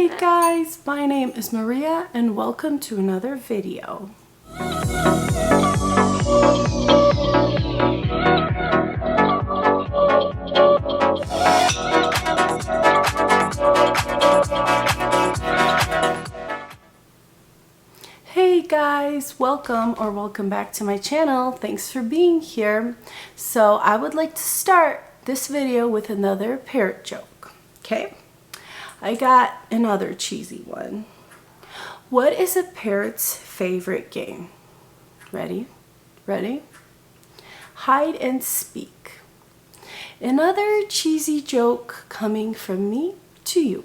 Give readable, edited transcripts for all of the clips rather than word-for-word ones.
Hey guys, my name is Maria and welcome to another video. Hey guys, welcome back to my channel. Thanks for being here. So I would like to start this video with another parrot joke, okay? I got another cheesy one. What is a parrot's favorite game? Ready? Ready? Hide and speak. Another cheesy joke coming from me to you.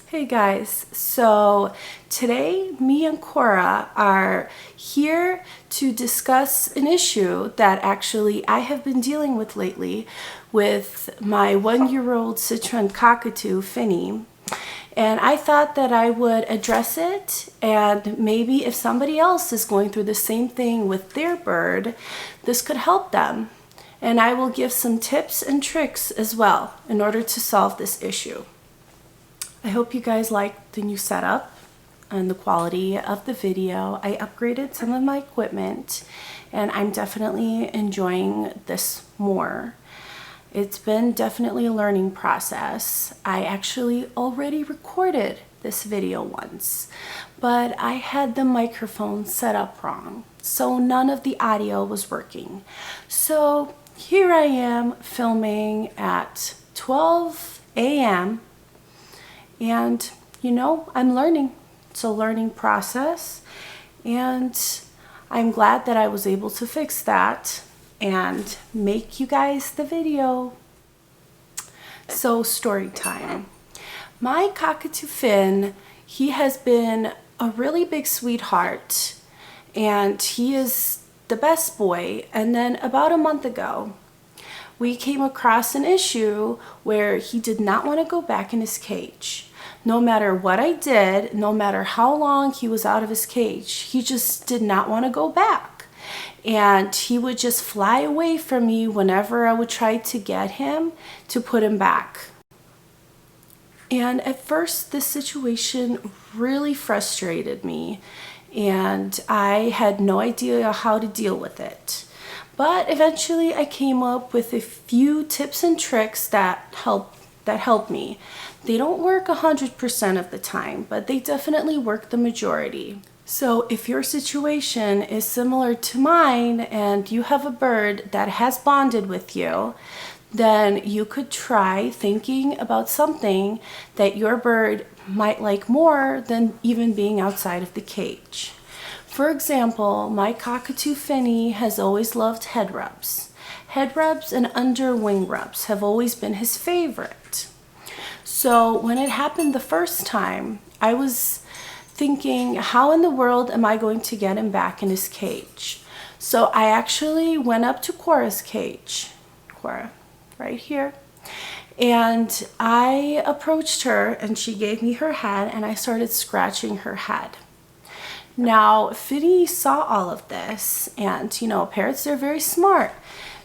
Hey guys, so today me and Cora are here to discuss an issue that actually I have been dealing with lately with my 1-year-old citron cockatoo, Finny. And I thought that I would address it, and maybe if somebody else is going through the same thing with their bird, this could help them. And I will give some tips and tricks as well in order to solve this issue. I hope you guys like the new setup and the quality of the video. I upgraded some of my equipment and I'm definitely enjoying this more. It's been definitely a learning process. I actually already recorded this video once, but I had the microphone set up wrong, so none of the audio was working. So here I am filming at 12 a.m. And you know, I'm learning. It's a learning process, and I'm glad that I was able to fix that and make you guys the video. So story time. My cockatoo Finn, he has been a really big sweetheart and he is the best boy. And then about a month ago, we came across an issue where he did not want to go back in his cage. No matter what I did, no matter how long he was out of his cage, he just did not want to go back. And he would just fly away from me whenever I would try to get him to put him back. And at first, this situation really frustrated me, and I had no idea how to deal with it. But eventually I came up with a few tips and tricks that help me. They don't work 100% of the time, but they definitely work the majority. So if your situation is similar to mine and you have a bird that has bonded with you, then you could try thinking about something that your bird might like more than even being outside of the cage. For example, my cockatoo Finny has always loved head rubs. Head rubs and under wing rubs have always been his favorite. So when it happened the first time, I was thinking, how in the world am I going to get him back in his cage? So I actually went up to Cora's cage, Cora, right here, and I approached her and she gave me her head and I started scratching her head. Now, Finny saw all of this, and you know, parrots, they're very smart.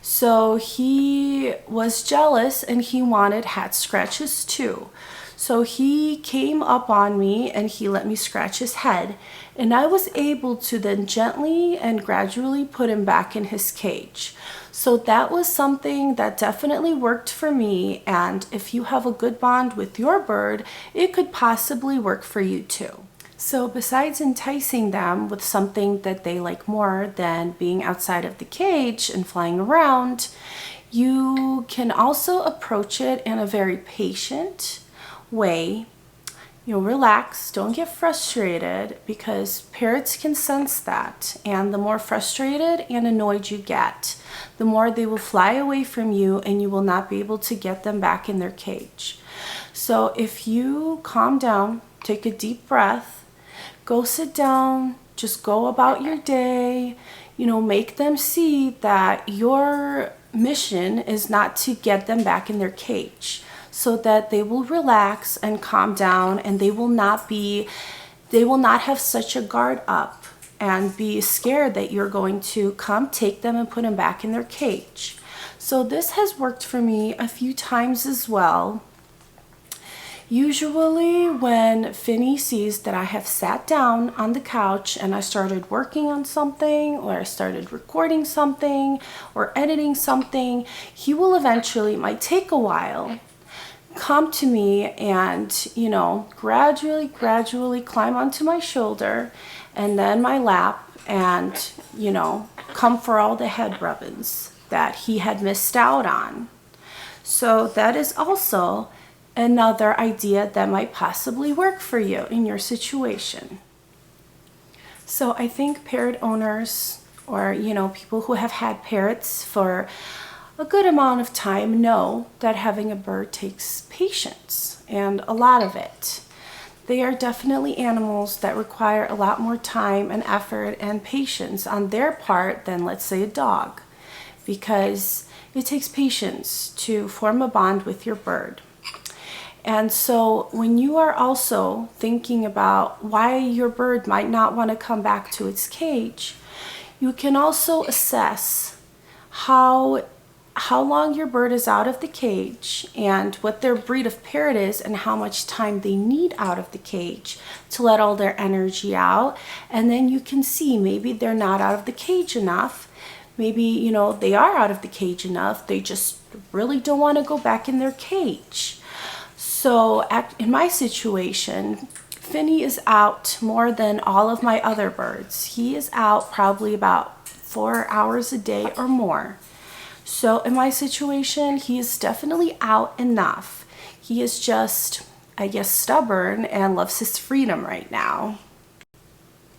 So he was jealous and he wanted head scratches too. So he came up on me and he let me scratch his head, and I was able to then gently and gradually put him back in his cage. So that was something that definitely worked for me, and if you have a good bond with your bird, it could possibly work for you too. So besides enticing them with something that they like more than being outside of the cage and flying around, you can also approach it in a very patient way. You know, relax, don't get frustrated, because parrots can sense that, and the more frustrated and annoyed you get, the more they will fly away from you and you will not be able to get them back in their cage. So if you calm down, take a deep breath, go sit down, just go about your day, you know, make them see that your mission is not to get them back in their cage, so that they will relax and calm down, and they will not have such a guard up and be scared that you're going to come take them and put them back in their cage. So this has worked for me a few times as well. Usually when Finny sees that I have sat down on the couch and I started working on something, or I started recording something or editing something, he will eventually, it might take a while, come to me and, gradually climb onto my shoulder and then my lap and, come for all the head rubbings that he had missed out on. So that is also another idea that might possibly work for you in your situation. So I think parrot owners, or people who have had parrots for a good amount of time, know that having a bird takes patience, and a lot of it. They are definitely animals that require a lot more time and effort and patience on their part than, let's say, a dog, because it takes patience to form a bond with your bird. And so when you are also thinking about why your bird might not want to come back to its cage, you can also assess how long your bird is out of the cage and what their breed of parrot is and how much time they need out of the cage to let all their energy out. And then you can see maybe they're not out of the cage enough. Maybe, they are out of the cage enough. They just really don't want to go back in their cage. So in my situation, Finny is out more than all of my other birds. He is out probably about 4 hours a day or more. So in my situation, he is definitely out enough. He is just, I guess, stubborn and loves his freedom right now.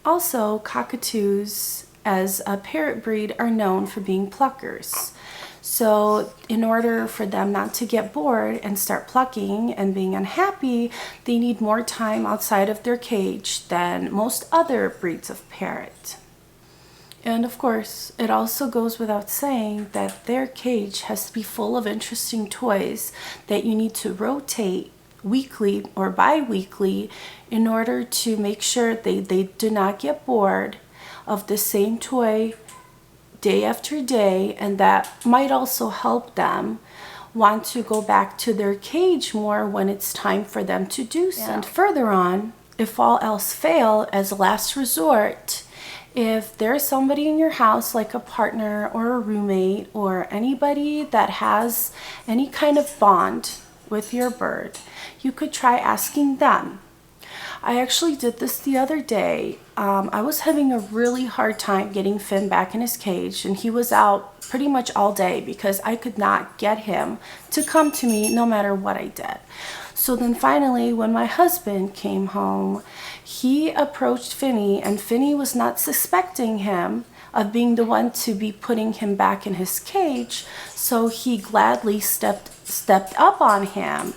Also, cockatoos as a parrot breed are known for being pluckers. So in order for them not to get bored and start plucking and being unhappy, they need more time outside of their cage than most other breeds of parrot. And of course, it also goes without saying that their cage has to be full of interesting toys that you need to rotate weekly or bi-weekly in order to make sure they do not get bored of the same toy day after day, and that might also help them want to go back to their cage more when it's time for them to do so. And further on, if all else fail, as a last resort, if there's somebody in your house like a partner or a roommate or anybody that has any kind of bond with your bird, you could try asking them. I actually did this the other day. I was having a really hard time getting Finn back in his cage, and he was out pretty much all day because I could not get him to come to me no matter what I did. So then finally, when my husband came home, he approached Finny, and Finny was not suspecting him of being the one to be putting him back in his cage, so he gladly stepped up on him.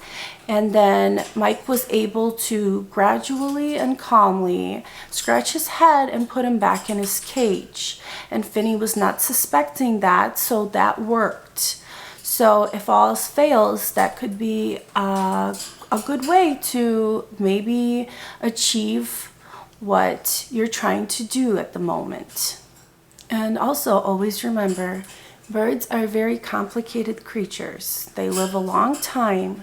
And then Mike was able to gradually and calmly scratch his head and put him back in his cage. And Finny was not suspecting that, so that worked. So if all else fails, that could be a good way to maybe achieve what you're trying to do at the moment. And also always remember, birds are very complicated creatures. They live a long time.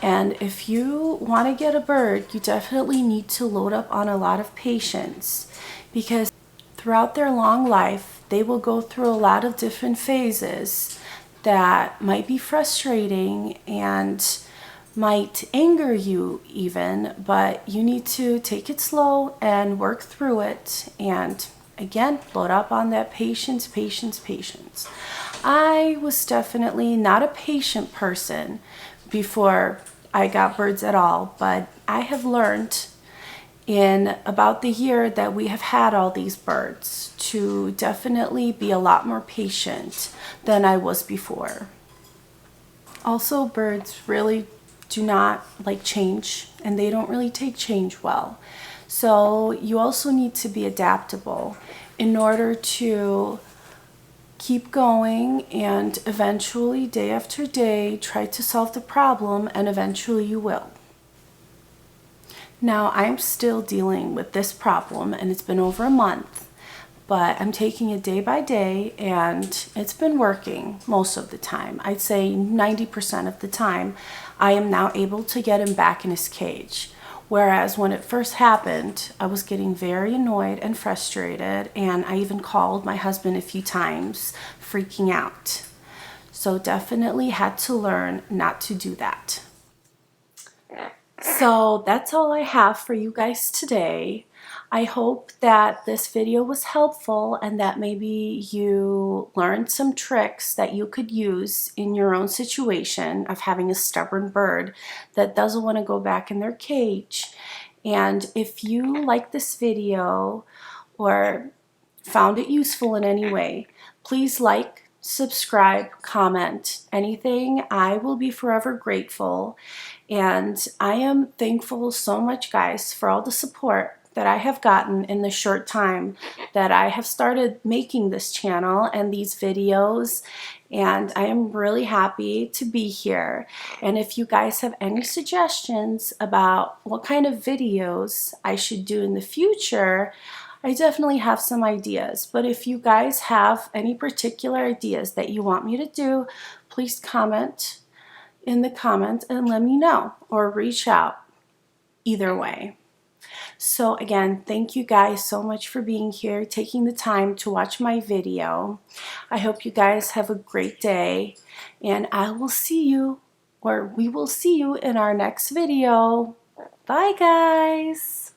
And if you want to get a bird, you definitely need to load up on a lot of patience, because throughout their long life, they will go through a lot of different phases that might be frustrating and might anger you even, but you need to take it slow and work through it. And again, load up on that patience. I was definitely not a patient person before I got birds at all, but I have learned in about the year that we have had all these birds to definitely be a lot more patient than I was before. Also, birds really do not like change, and they don't really take change well. So you also need to be adaptable in order to keep going and eventually, day after day, try to solve the problem, and eventually you will. Now, I'm still dealing with this problem, and it's been over a month, but I'm taking it day by day, and it's been working most of the time. I'd say 90% of the time I am now able to get him back in his cage. Whereas when it first happened, I was getting very annoyed and frustrated, and I even called my husband a few times, freaking out. So definitely had to learn not to do that. So that's all I have for you guys today. I hope that this video was helpful and that maybe you learned some tricks that you could use in your own situation of having a stubborn bird that doesn't want to go back in their cage. And if you like this video or found it useful in any way, please like, subscribe, comment, anything. I will be forever grateful. And I am thankful so much, guys, for all the support that I have gotten in the short time that I have started making this channel and these videos. And I am really happy to be here. And if you guys have any suggestions about what kind of videos I should do in the future, I definitely have some ideas. But if you guys have any particular ideas that you want me to do, please comment in the comments and let me know, or reach out. Either way. So again, thank you guys so much for being here, taking the time to watch my video. I hope you guys have a great day, and I will see you, or we will see you in our next video. Bye, guys.